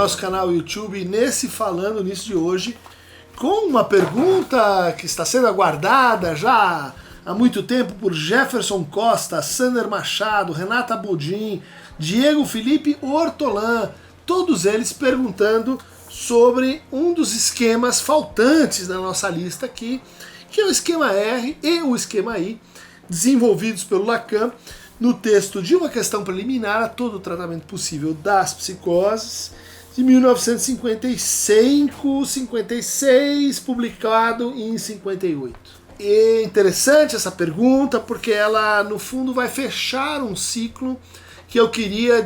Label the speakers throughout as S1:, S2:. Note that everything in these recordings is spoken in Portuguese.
S1: nosso canal YouTube nesse Falando Nisso de hoje, com uma pergunta que está sendo aguardada já há muito tempo por Jefferson Costa, Sander Machado, Renata Bodin, Diego Felipe Hortolã, todos eles perguntando sobre um dos esquemas faltantes da nossa lista aqui, que é o esquema R e o esquema I, desenvolvidos pelo Lacan no texto de Uma Questão Preliminar a Todo o Tratamento Possível das Psicoses, de 1955-56, publicado em 58. É interessante essa pergunta porque ela, no fundo, vai fechar um ciclo que eu queria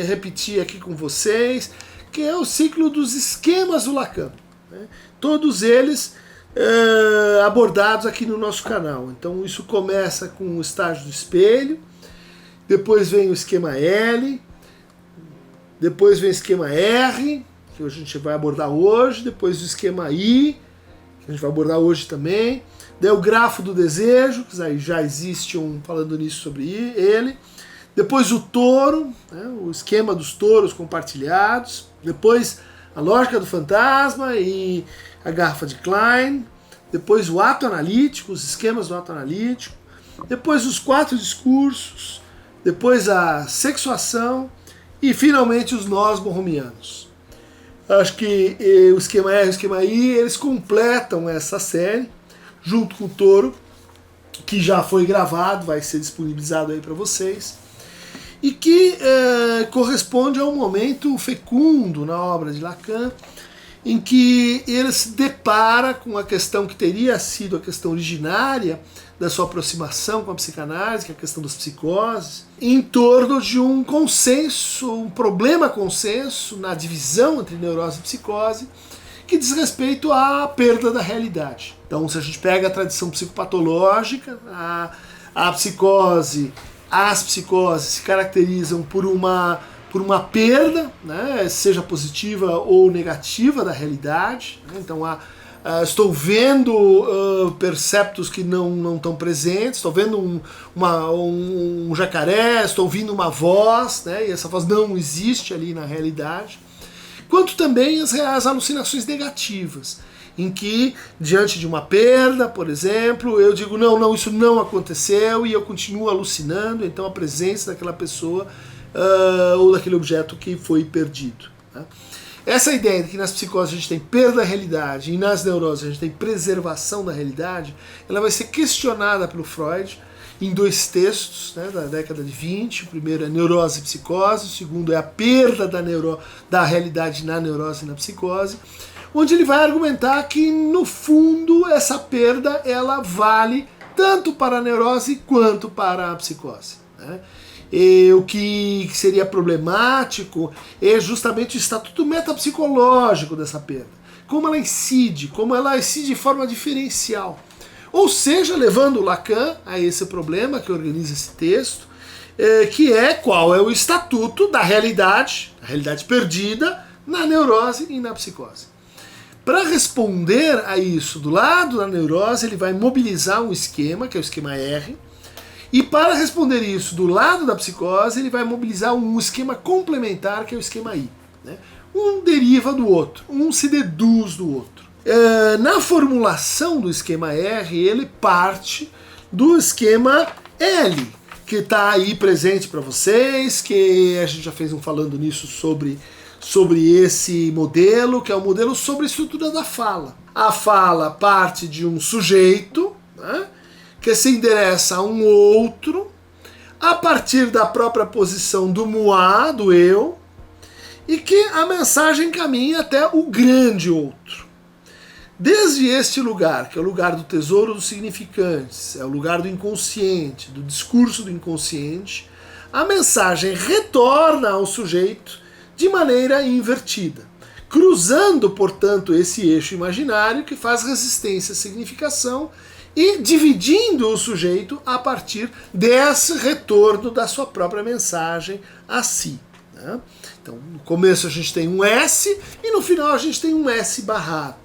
S1: repetir aqui com vocês, que é o ciclo dos esquemas do Lacan, né? Todos eles abordados aqui no nosso canal. Então isso começa com o estágio do espelho, depois vem o esquema L, depois vem o esquema R, que a gente vai abordar hoje, depois o esquema I, que a gente vai abordar hoje também, daí o grafo do desejo, que aí já existe falando nisso sobre ele, depois o touro, né, o esquema dos touros compartilhados, depois a lógica do fantasma e a garrafa de Klein, depois o ato analítico, os esquemas do ato analítico, depois os 4 discursos, depois a sexuação e finalmente os nós borromianos. Acho que o esquema R e o esquema I, eles completam essa série, junto com o touro, que já foi gravado, vai ser disponibilizado aí para vocês, e que corresponde a um momento fecundo na obra de Lacan, em que ele se depara com a questão que teria sido a questão originária da sua aproximação com a psicanálise, que é a questão das psicoses, em torno de um consenso, um problema consenso na divisão entre neurose e psicose, que diz respeito à perda da realidade. Então, se a gente pega a tradição psicopatológica, a psicose, as psicoses se caracterizam por uma perda, né, seja positiva ou negativa da realidade, né? Então estou vendo perceptos que não estão presentes, estou vendo um jacaré, estou ouvindo uma voz, né, e essa voz não existe ali na realidade, quanto também as alucinações negativas, em que, diante de uma perda, por exemplo, eu digo, não, isso não aconteceu, e eu continuo alucinando, então a presença daquela pessoa ou daquele objeto que foi perdido, né? Essa ideia de que nas psicoses a gente tem perda da realidade e nas neuroses a gente tem preservação da realidade, ela vai ser questionada pelo Freud em 2 textos, né, da década de 20. O primeiro é Neurose e Psicose, o segundo é a perda da realidade na neurose e na psicose, onde ele vai argumentar que, no fundo, essa perda ela vale tanto para a neurose quanto para a psicose, né? E o que seria problemático é justamente o estatuto metapsicológico dessa perda. Como ela incide de forma diferencial. Ou seja, levando o Lacan a esse problema que organiza esse texto, que é qual é o estatuto da realidade, a realidade perdida, na neurose e na psicose. Para responder a isso, do lado da neurose, ele vai mobilizar um esquema, que é o esquema R, e para responder isso do lado da psicose, ele vai mobilizar um esquema complementar, que é o esquema I, né? Um deriva do outro, um se deduz do outro. Na formulação do esquema R, ele parte do esquema L, que está aí presente para vocês, que a gente já fez Falando Nisso sobre esse modelo, que é o modelo sobre a estrutura da fala. A fala parte de um sujeito, né, que se endereça a um outro, a partir da própria posição do moi, do eu, e que a mensagem caminha até o grande outro. Desde este lugar, que é o lugar do tesouro dos significantes, é o lugar do inconsciente, do discurso do inconsciente, a mensagem retorna ao sujeito de maneira invertida, cruzando, portanto, esse eixo imaginário que faz resistência à significação e dividindo o sujeito a partir desse retorno da sua própria mensagem a si, né? Então, no começo a gente tem um S e no final a gente tem um S barrado.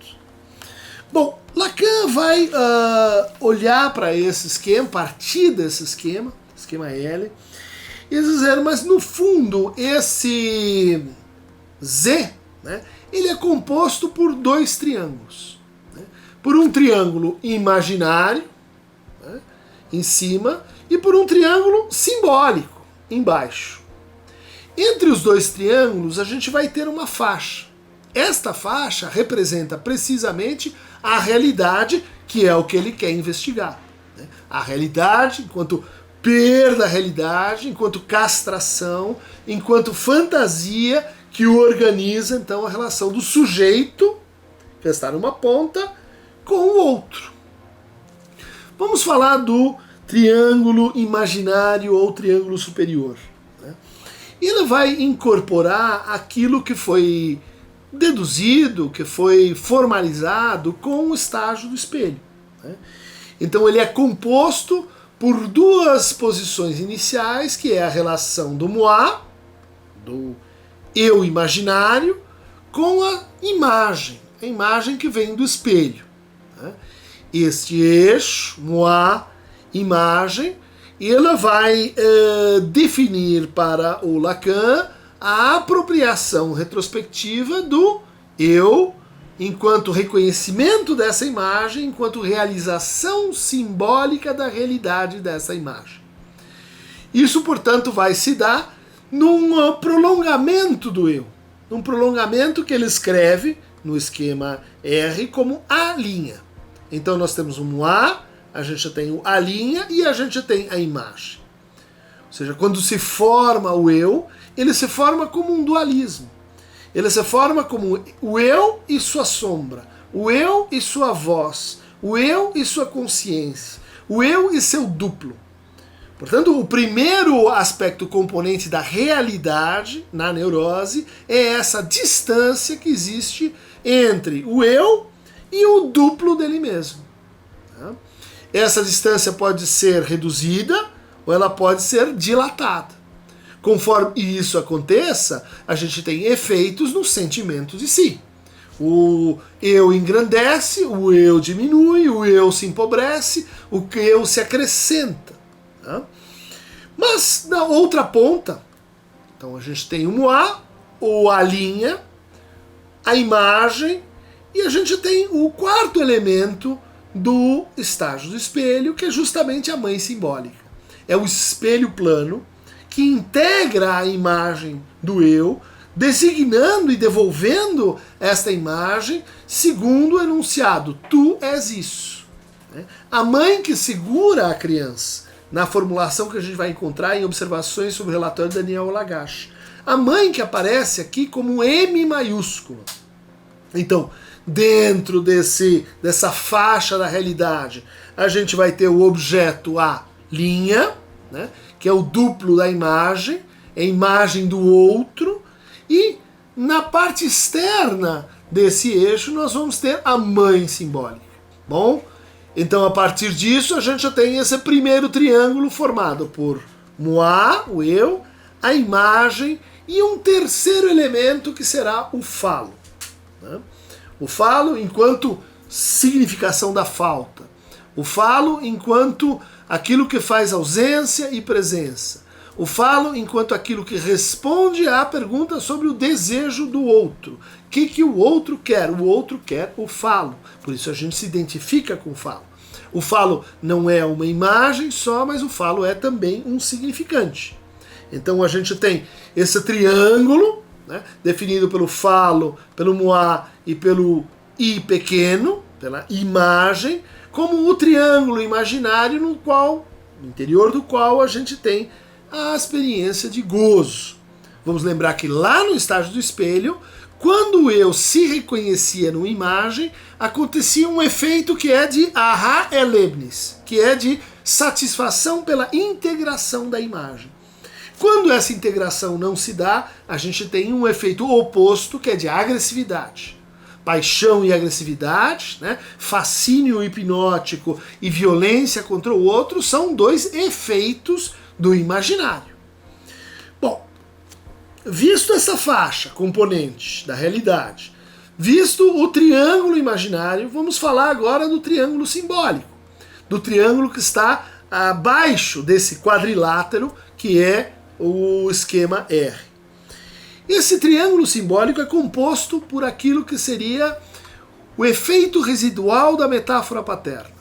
S1: Bom, Lacan vai olhar para esse esquema, partir desse esquema L, e dizer, mas no fundo esse Z, né, ele é composto por dois triângulos. Né, por um triângulo imaginário, né, em cima, e por um triângulo simbólico, embaixo. Entre os dois triângulos, a gente vai ter uma faixa. Esta faixa representa precisamente a realidade, que é o que ele quer investigar. Né? A realidade, enquanto perda da realidade, enquanto castração, enquanto fantasia que organiza, então, a relação do sujeito, que está numa ponta, com o outro. Vamos falar do triângulo imaginário ou triângulo superior. Né? Ele vai incorporar aquilo que foi deduzido, que foi formalizado com o estágio do espelho. Né? Então ele é composto por duas posições iniciais, que é a relação do moi, do eu imaginário, com a imagem que vem do espelho. Né? Este eixo, moi, imagem, ele vai definir para o Lacan a apropriação retrospectiva do eu, enquanto reconhecimento dessa imagem, enquanto realização simbólica da realidade dessa imagem. Isso, portanto, vai se dar num prolongamento do eu, num prolongamento que ele escreve no esquema R como A'. Então nós temos um A, a gente tem o A' e a gente tem a imagem. Ou seja, quando se forma o eu, ele se forma como um dualismo. Ele se forma como o eu e sua sombra, o eu e sua voz, o eu e sua consciência, o eu e seu duplo. Portanto, o primeiro aspecto componente da realidade na neurose é essa distância que existe entre o eu e o duplo dele mesmo. Essa distância pode ser reduzida ou ela pode ser dilatada. Conforme isso aconteça, a gente tem efeitos nos sentimentos de si. O eu engrandece, o eu diminui, o eu se empobrece, o eu se acrescenta. Tá? Mas na outra ponta, então a gente tem o moi, o A', a imagem, e a gente tem o quarto elemento do estágio do espelho, que é justamente a mãe simbólica. É o espelho plano, que integra a imagem do eu, designando e devolvendo esta imagem segundo o enunciado: tu és isso. A mãe que segura a criança, na formulação que a gente vai encontrar em Observações sobre o relatório de Daniel Lagache. A mãe que aparece aqui como um M maiúsculo. Então, dentro dessa faixa da realidade, a gente vai ter o objeto A', né, que é o duplo da imagem, é a imagem do outro, e na parte externa desse eixo nós vamos ter a mãe simbólica. Bom, então a partir disso a gente já tem esse primeiro triângulo formado por moi, o eu, a imagem e um terceiro elemento que será o falo. Né? O falo enquanto significação da falta. O falo enquanto aquilo que faz ausência e presença. O falo enquanto aquilo que responde à pergunta sobre o desejo do outro. O que o outro quer? O outro quer o falo. Por isso a gente se identifica com o falo. O falo não é uma imagem só, mas o falo é também um significante. Então a gente tem esse triângulo, né, definido pelo falo, pelo moi e pelo i pequeno, pela imagem, como o triângulo imaginário no interior do qual a gente tem a experiência de gozo. Vamos lembrar que lá no estágio do espelho, quando eu se reconhecia numa imagem, acontecia um efeito que é de aha-erlebnis, que é de satisfação pela integração da imagem. Quando essa integração não se dá, a gente tem um efeito oposto, que é de agressividade. Paixão e agressividade, né? Fascínio hipnótico e violência contra o outro são dois efeitos do imaginário. Bom, visto essa faixa componente da realidade, visto o triângulo imaginário, vamos falar agora do triângulo simbólico, do triângulo que está abaixo desse quadrilátero que é o esquema R. Esse triângulo simbólico é composto por aquilo que seria o efeito residual da metáfora paterna.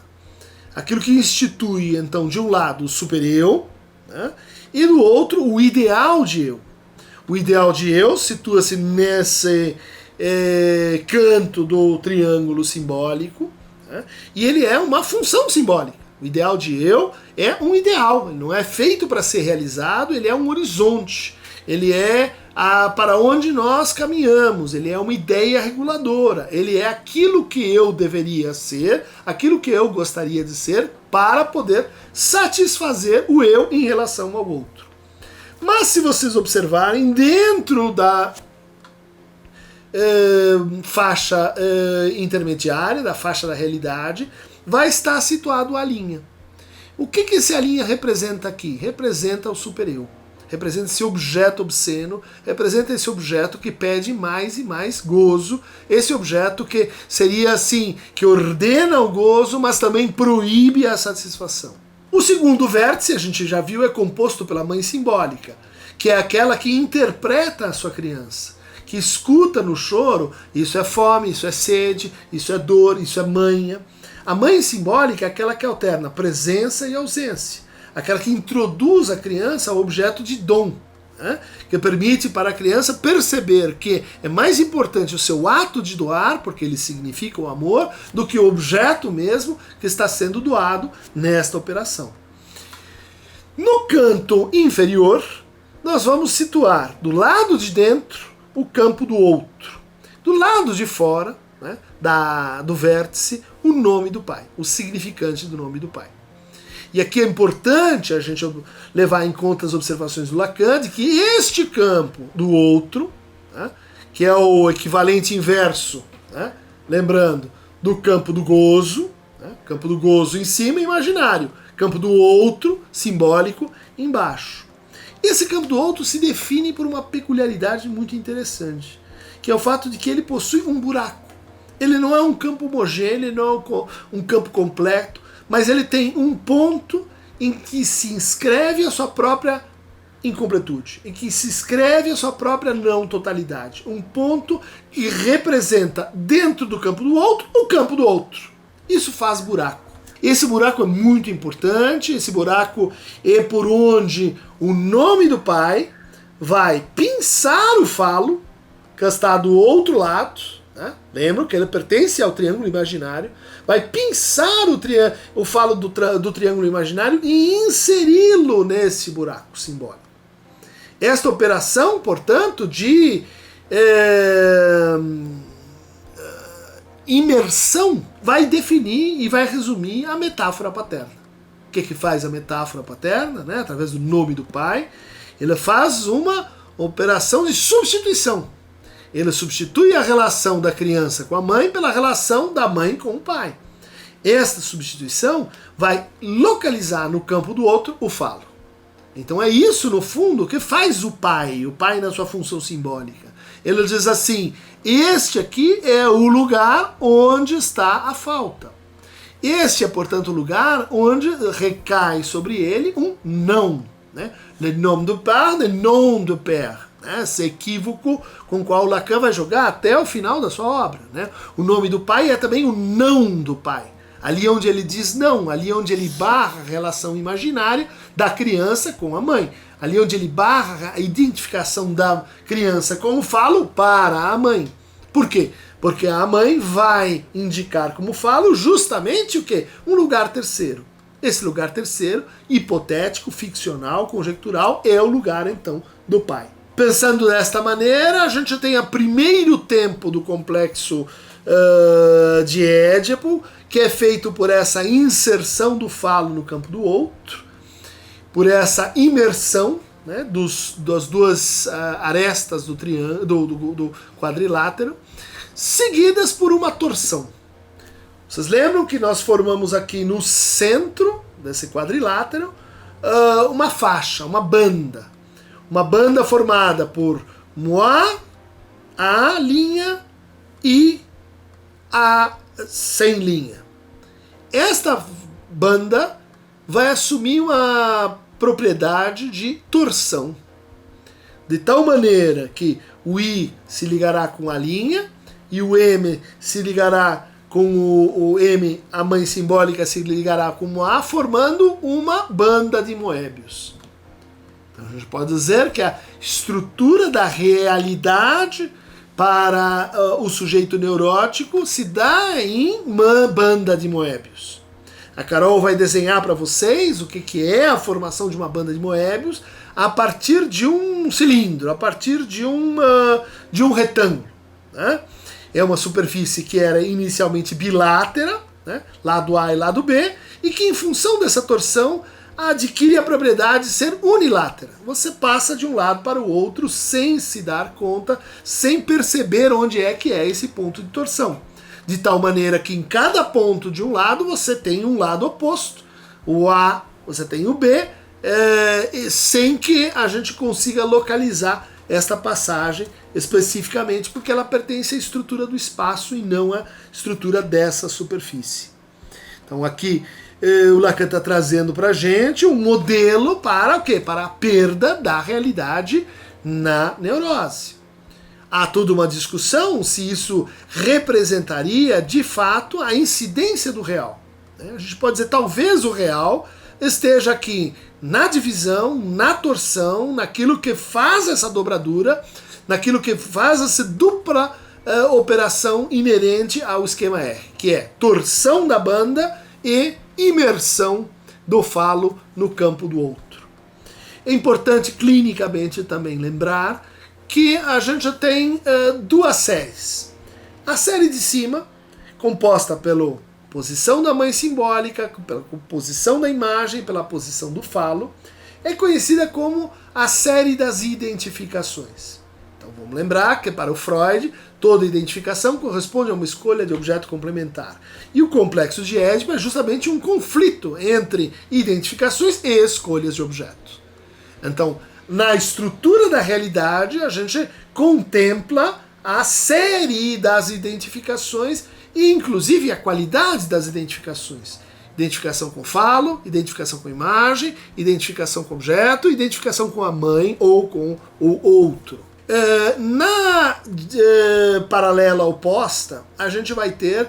S1: Aquilo que institui, então, de um lado o super-eu, né, e do outro o ideal de eu. O ideal de eu situa-se nesse canto do triângulo simbólico, né, e ele é uma função simbólica. O ideal de eu é um ideal, ele não é feito para ser realizado, ele é um horizonte, ele é para onde nós caminhamos, ele é uma ideia reguladora, ele é aquilo que eu deveria ser, aquilo que eu gostaria de ser, para poder satisfazer o eu em relação ao outro. Mas se vocês observarem, dentro da faixa intermediária, da faixa da realidade, vai estar situado a linha. O que essa linha representa aqui? Representa o super-eu. Representa esse objeto obsceno, representa esse objeto que pede mais e mais gozo, esse objeto que seria assim, que ordena o gozo, mas também proíbe a satisfação. O segundo vértice, a gente já viu, é composto pela mãe simbólica, que é aquela que interpreta a sua criança, que escuta no choro, isso é fome, isso é sede, isso é dor, isso é manha. A mãe simbólica é aquela que alterna presença e ausência, aquela que introduz a criança ao objeto de dom, né? Que permite para a criança perceber que é mais importante o seu ato de doar, porque ele significa o amor, do que o objeto mesmo que está sendo doado nesta operação. No canto inferior, nós vamos situar do lado de dentro o campo do outro. Do lado de fora, né, do vértice, o nome do pai, o significante do nome do pai. E aqui é importante a gente levar em conta as observações do Lacan de que este campo do outro, né, que é o equivalente inverso, né, lembrando, do campo do gozo, né, campo do gozo em cima, imaginário, campo do outro, simbólico, embaixo. Esse campo do outro se define por uma peculiaridade muito interessante, que é o fato de que ele possui um buraco. Ele não é um campo homogêneo, ele não é um campo completo, mas ele tem um ponto em que se inscreve a sua própria incompletude, em que se inscreve a sua própria não totalidade. Um ponto que representa dentro do campo do outro o campo do outro. Isso faz buraco. Esse buraco é muito importante, esse buraco é por onde o nome do pai vai pinçar o falo, que está do outro lado, né? Lembra que ele pertence ao triângulo imaginário, vai pinçar o falo do triângulo imaginário e inseri-lo nesse buraco simbólico. Esta operação, portanto, de imersão vai definir e vai resumir a metáfora paterna. O que faz a metáfora paterna, né? Através do nome do pai, ele faz uma operação de substituição. Ele substitui a relação da criança com a mãe pela relação da mãe com o pai. Esta substituição vai localizar no campo do outro o falo. Então é isso, no fundo, que faz o pai na sua função simbólica. Ele diz assim, este aqui é o lugar onde está a falta. Este é, portanto, o lugar onde recai sobre ele um não. Né? Le nom du père, le nom du père. Esse equívoco com o qual Lacan vai jogar até o final da sua obra. Né? O nome do pai é também o não do pai. Ali onde ele diz não, ali onde ele barra a relação imaginária da criança com a mãe. Ali onde ele barra a identificação da criança com o falo para a mãe. Por quê? Porque a mãe vai indicar como falo justamente o quê? Um lugar terceiro. Esse lugar terceiro, hipotético, ficcional, conjectural, é o lugar, então, do pai. Pensando desta maneira, a gente tem o primeiro tempo do complexo de Édipo, que é feito por essa inserção do falo no campo do outro, por essa imersão, né, das duas arestas do quadrilátero, seguidas por uma torção. Vocês lembram que nós formamos aqui no centro desse quadrilátero uma faixa, uma banda. Uma banda formada por moi, a linha e a sem linha. Esta banda vai assumir uma propriedade de torção, de tal maneira que o I se ligará com a linha, e o M se ligará com o M, a mãe simbólica se ligará com o A, formando uma banda de Moebius. Então a gente pode dizer que a estrutura da realidade para o sujeito neurótico se dá em uma banda de Moebius. A Carol vai desenhar para vocês o que é a formação de uma banda de Moebius a partir de um cilindro, a partir de um retângulo, né? É uma superfície que era inicialmente bilátera, né? Lado A e lado B, e que em função dessa torção adquire a propriedade de ser unilátera. Você passa de um lado para o outro sem se dar conta, sem perceber onde é que é esse ponto de torção. De tal maneira que em cada ponto de um lado você tem um lado oposto. O A, você tem o B, sem que a gente consiga localizar esta passagem especificamente, porque ela pertence à estrutura do espaço e não à estrutura dessa superfície. Então aqui o Lacan está trazendo para a gente um modelo para o quê? Para a perda da realidade na neurose. Há toda uma discussão se isso representaria de fato a incidência do real. A gente pode dizer, talvez o real esteja aqui na divisão, na torção, naquilo que faz essa dobradura, naquilo que faz essa dupla operação inerente ao esquema R, que é torção da banda e imersão do falo no campo do outro. É importante clinicamente também lembrar que a gente tem duas séries. A série de cima, composta pela posição da mãe simbólica, pela posição da imagem, pela posição do falo, é conhecida como a série das identificações. Então vamos lembrar que para o Freud, toda identificação corresponde a uma escolha de objeto complementar. E o complexo de Édipo é justamente um conflito entre identificações e escolhas de objeto. Então, na estrutura da realidade, a gente contempla a série das identificações e, inclusive, a qualidade das identificações. Identificação com falo, identificação com imagem, identificação com objeto, identificação com a mãe ou com o outro. Na paralela oposta, a gente vai ter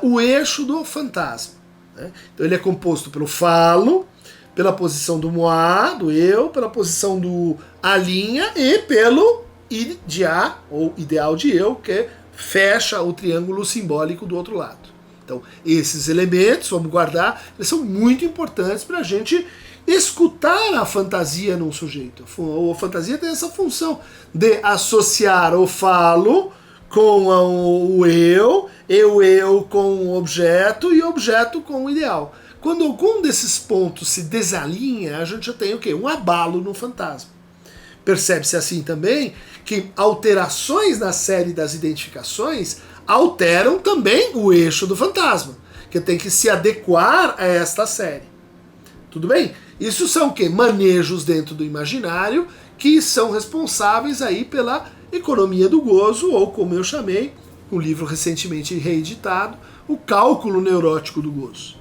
S1: o eixo do fantasma, né? Então ele é composto pelo falo, pela posição do moi, do eu, pela posição do a linha e pelo I de A, ou ideal de eu, que fecha o triângulo simbólico do outro lado. Então, esses elementos, vamos guardar, eles são muito importantes para a gente escutar a fantasia num sujeito. A fantasia tem essa função de associar o falo com o eu com o objeto e o objeto com o ideal. Quando algum desses pontos se desalinha, a gente já tem o quê? Um abalo no fantasma. Percebe-se assim também que alterações na série das identificações alteram também o eixo do fantasma, que tem que se adequar a esta série. Tudo bem? Isso são o quê? Manejos dentro do imaginário que são responsáveis aí pela economia do gozo, ou como eu chamei, um livro recentemente reeditado, o cálculo neurótico do gozo.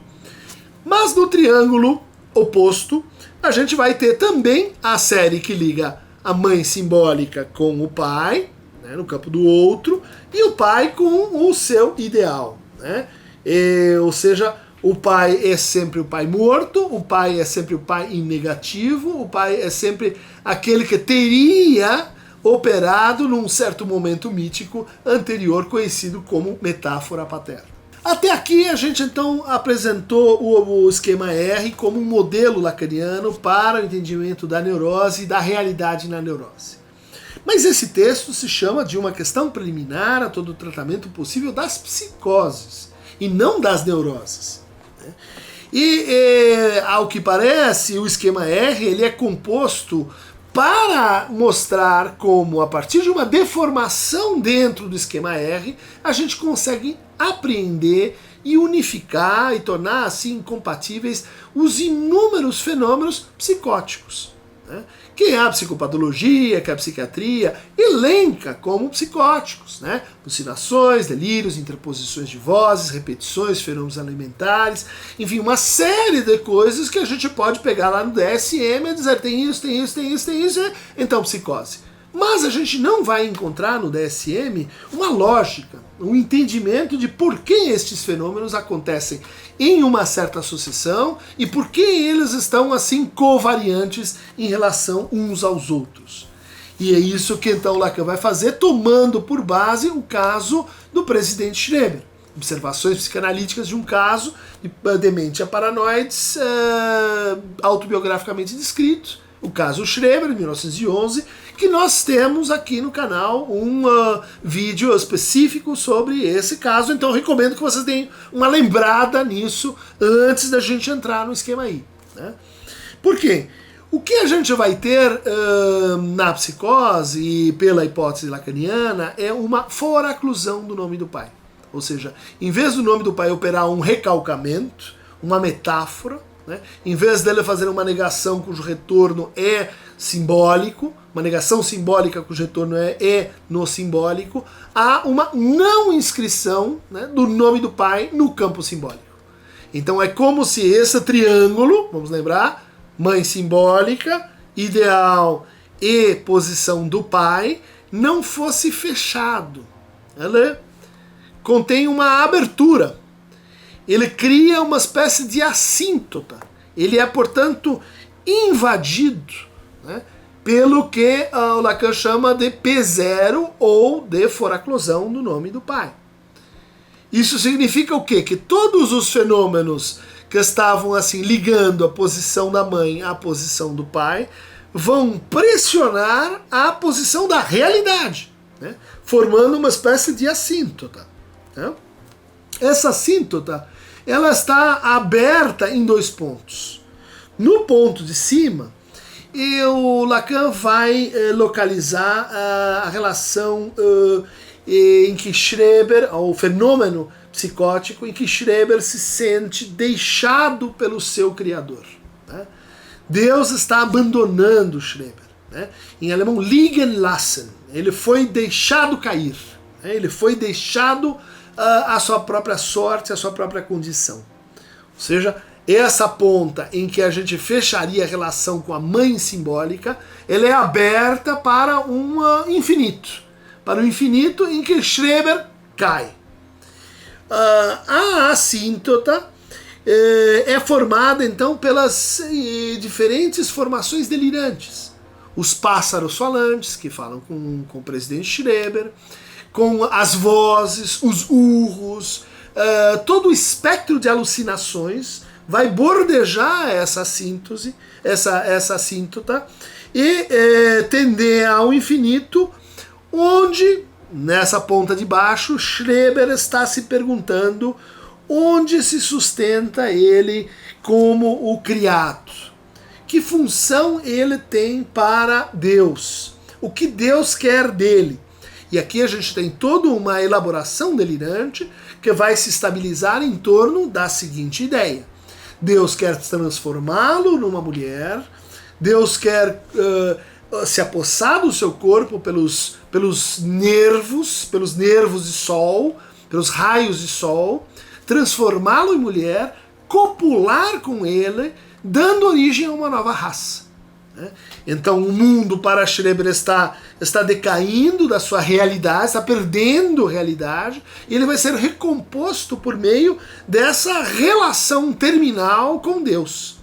S1: Mas no triângulo oposto, a gente vai ter também a série que liga a mãe simbólica com o pai, né, no campo do outro, e o pai com o seu ideal, né? Ou seja, o pai é sempre o pai morto, o pai é sempre o pai em negativo, o pai é sempre aquele que teria operado num certo momento mítico anterior, conhecido como metáfora paterna. Até aqui a gente então apresentou o esquema R como um modelo lacaniano para o entendimento da neurose e da realidade na neurose. Mas esse texto se chama de uma questão preliminar a todo o tratamento possível das psicoses e não das neuroses. E ao que parece, o esquema R ele é composto para mostrar como, a partir de uma deformação dentro do esquema R, a gente consegue apreender e unificar e tornar assim compatíveis os inúmeros fenômenos psicóticos, né? Que a psicopatologia, que a psiquiatria elenca como psicóticos, né? Alucinações, delírios, interposições de vozes, repetições, fenômenos alimentares, enfim, uma série de coisas que a gente pode pegar lá no DSM e dizer tem isso, tem isso, tem isso, tem isso, então psicose. Mas a gente não vai encontrar no DSM uma lógica, um entendimento de por que estes fenômenos acontecem em uma certa sucessão e por que eles estão assim covariantes em relação uns aos outros. E é isso que então Lacan vai fazer, tomando por base o caso do presidente Schreber. Observações psicanalíticas de um caso de dementia paranoides autobiograficamente descrito, o caso Schreber, de 1911, que nós temos aqui no canal um vídeo específico sobre esse caso, então recomendo que vocês deem uma lembrada nisso antes da gente entrar no esquema aí. Né? Por quê? O que a gente vai ter na psicose e pela hipótese lacaniana é uma foraclusão do nome do pai. Ou seja, em vez do nome do pai operar um recalcamento, uma metáfora, né, em vez dele fazer uma negação cujo retorno é simbólico, uma negação simbólica cujo retorno é no simbólico, há uma não inscrição, né, do nome do pai no campo simbólico. Então é como se esse triângulo, vamos lembrar, mãe simbólica, ideal e posição do pai, não fosse fechado. Ele contém uma abertura. Ele cria uma espécie de assíntota. Ele é, portanto, invadido, né, pelo que o Lacan chama de P0 ou de foraclusão do nome do pai. Isso significa o quê? Que todos os fenômenos que estavam assim ligando a posição da mãe à posição do pai vão pressionar a posição da realidade, né, formando uma espécie de assíntota. Né? Essa assíntota ela está aberta em dois pontos. No ponto de cima, o Lacan vai localizar a relação em que Schreber, o fenômeno psicótico, em que Schreber se sente deixado pelo seu criador. Né? Deus está abandonando Schreber. Né? Em alemão, liegen lassen. Ele foi deixado cair. Né? Ele foi deixado a sua própria sorte, a sua própria condição. Ou seja, essa ponta em que a gente fecharia a relação com a mãe simbólica, ela é aberta para um infinito. Para o infinito em que Schreber cai. A assíntota é formada então pelas diferentes formações delirantes. Os pássaros falantes, que falam com o presidente Schreber, com as vozes, os urros, todo o espectro de alucinações vai bordejar essa síntese, essa assíntota, e tender ao infinito, onde, nessa ponta de baixo, Schreber está se perguntando onde se sustenta ele como o criado. Que função ele tem para Deus? O que Deus quer dele? E aqui a gente tem toda uma elaboração delirante que vai se estabilizar em torno da seguinte ideia. Deus quer transformá-lo numa mulher, Deus quer se apossar do seu corpo pelos nervos de sol, pelos raios de sol, transformá-lo em mulher, copular com ele, dando origem a uma nova raça. Então o mundo para Schreber está decaindo da sua realidade, está perdendo realidade, e ele vai ser recomposto por meio dessa relação terminal com Deus.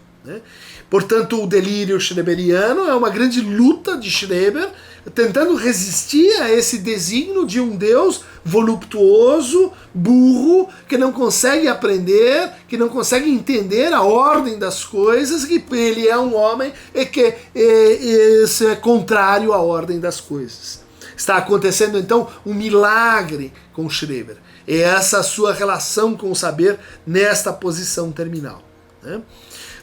S1: Portanto, o delírio schreberiano é uma grande luta de Schreber, tentando resistir a esse desígnio de um Deus voluptuoso, burro, que não consegue aprender, que não consegue entender a ordem das coisas, que ele é um homem e que isso é contrário à ordem das coisas. Está acontecendo então um milagre com Schreber. É essa a sua relação com o saber nesta posição terminal. Né?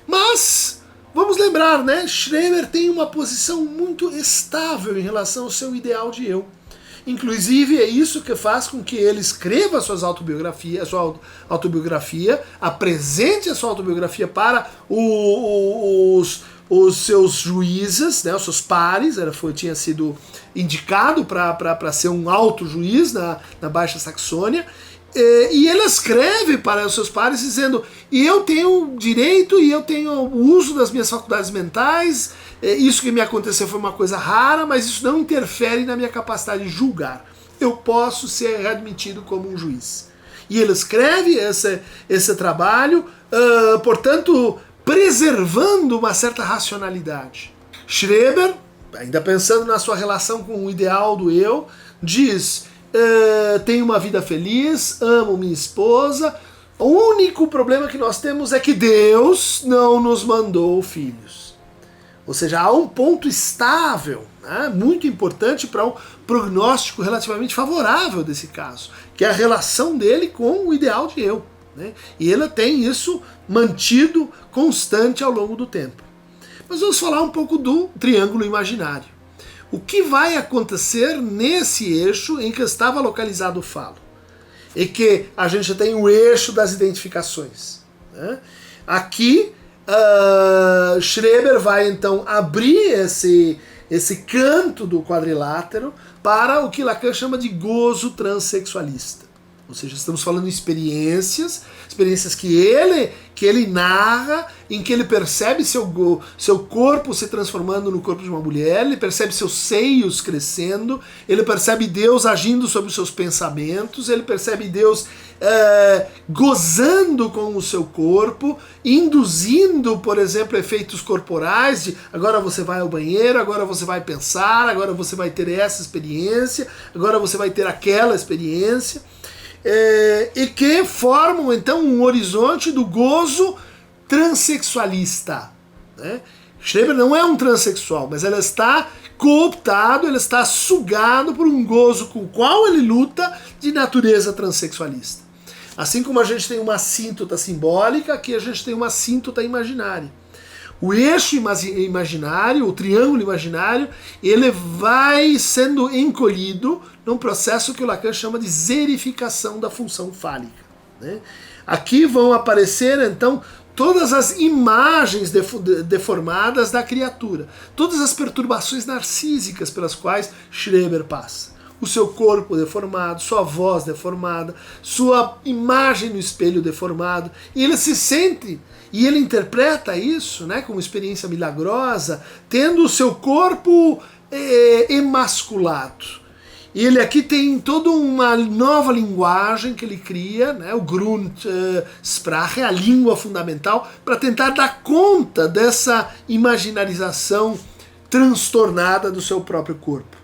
S1: Mas vamos lembrar, né? Schreber tem uma posição muito estável em relação ao seu ideal de eu. Inclusive, é isso que faz com que ele escreva a sua autobiografia, apresente a sua autobiografia para os seus juízes, né, os seus pares. Tinha sido indicado para ser um alto juiz na Baixa Saxônia, E ele escreve para os seus pares dizendo: eu tenho direito e eu tenho o uso das minhas faculdades mentais, isso que me aconteceu foi uma coisa rara, mas isso não interfere na minha capacidade de julgar. Eu posso ser admitido como um juiz. E ele escreve esse trabalho, portanto, preservando uma certa racionalidade. Schreber, ainda pensando na sua relação com o ideal do eu, diz: tenho uma vida feliz, amo minha esposa, o único problema que nós temos é que Deus não nos mandou filhos. Ou seja, há um ponto estável, né, muito importante para um prognóstico relativamente favorável desse caso, que é a relação dele com o ideal de eu. Né? E ele tem isso mantido constante ao longo do tempo. Mas vamos falar um pouco do triângulo imaginário. O que vai acontecer nesse eixo em que estava localizado o falo? E que a gente tem o eixo das identificações. Né? Aqui, Schreber vai então abrir esse canto do quadrilátero para o que Lacan chama de gozo transexualista. Ou seja, estamos falando de experiências que ele narra, em que ele percebe seu corpo se transformando no corpo de uma mulher, ele percebe seus seios crescendo, ele percebe Deus agindo sobre os seus pensamentos, ele percebe Deus gozando com o seu corpo, induzindo, por exemplo, efeitos corporais de agora você vai ao banheiro, agora você vai pensar, agora você vai ter essa experiência, agora você vai ter aquela experiência. E que formam então um horizonte do gozo transexualista. Né? Schreber não é um transexual, mas ele está cooptado, ele está sugado por um gozo com o qual ele luta de natureza transexualista. Assim como a gente tem uma assíntota simbólica, aqui a gente tem uma assíntota imaginária. O eixo imaginário, o triângulo imaginário, ele vai sendo encolhido num processo que o Lacan chama de zerificação da função fálica. Né? Aqui vão aparecer, então, todas as imagens deformadas da criatura, todas as perturbações narcísicas pelas quais Schreber passa. O seu corpo deformado, sua voz deformada, sua imagem no espelho deformado, e ele se sente, e ele interpreta isso, né, como experiência milagrosa, tendo o seu corpo emasculado. E ele aqui tem toda uma nova linguagem que ele cria, né, o Grundsprache, a língua fundamental, para tentar dar conta dessa imaginarização transtornada do seu próprio corpo.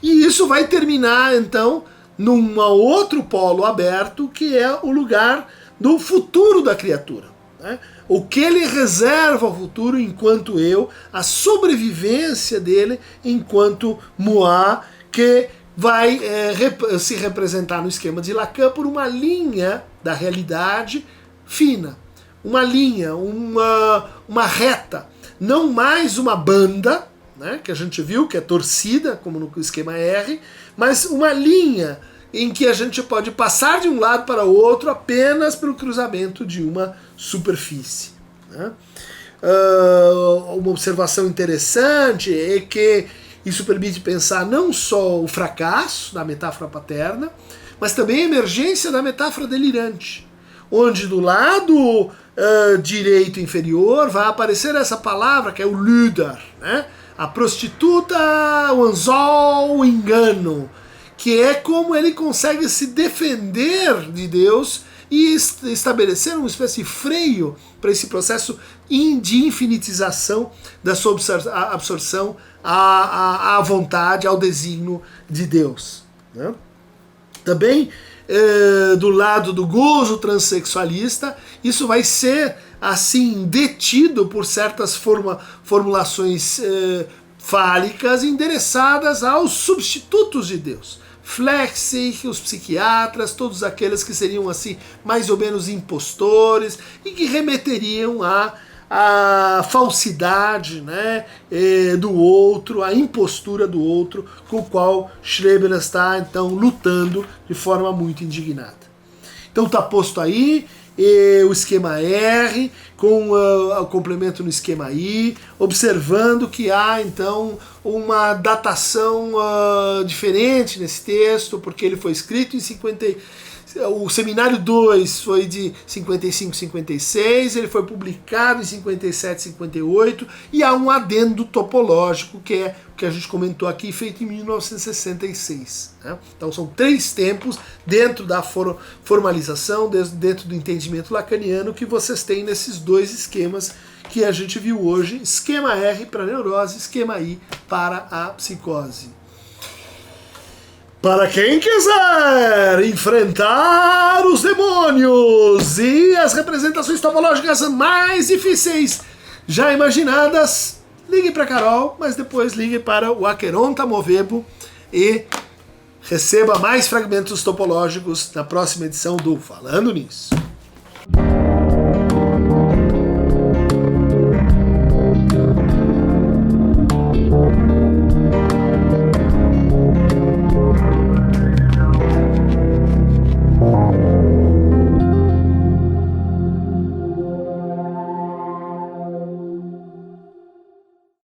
S1: E isso vai terminar, então, num outro polo aberto, que é o lugar do futuro da criatura. Né? O que ele reserva ao futuro enquanto eu, a sobrevivência dele enquanto moi, que vai se representar no esquema de Lacan por uma linha da realidade fina. Uma linha, uma reta, não mais uma banda, né, que a gente viu, que é torcida, como no esquema R, mas uma linha em que a gente pode passar de um lado para o outro apenas pelo cruzamento de uma superfície. Né? Uma observação interessante é que isso permite pensar não só o fracasso da metáfora paterna, mas também a emergência da metáfora delirante, onde do lado direito inferior vai aparecer essa palavra que é o Lüder, né? A prostituta, o anzol, o engano, que é como ele consegue se defender de Deus e estabelecer uma espécie de freio para esse processo de infinitização da sua absorção à vontade, ao desígnio de Deus. Né? Também, do lado do gozo transexualista, isso vai ser assim detido por certas formulações fálicas endereçadas aos substitutos de Deus. Flechsig, os psiquiatras, todos aqueles que seriam assim mais ou menos impostores e que remeteriam à falsidade, né, do outro, à impostura do outro, com o qual Schreber está então lutando de forma muito indignada. Então está posto aí o esquema R com o complemento no esquema I, observando que há então uma datação diferente nesse texto, porque ele foi escrito em O Seminário 2 foi de 55, 56, ele foi publicado em 57, 58, e há um adendo topológico, que é o que a gente comentou aqui, feito em 1966. Né? Então são 3 tempos dentro da formalização, dentro do entendimento lacaniano, que vocês têm nesses 2 esquemas que a gente viu hoje, esquema R para a neurose, esquema I para a psicose. Para quem quiser enfrentar os demônios e as representações topológicas mais difíceis já imaginadas, ligue para Carol, mas depois ligue para o Aqueronta Movebo e receba mais fragmentos topológicos na próxima edição do Falando Nisso.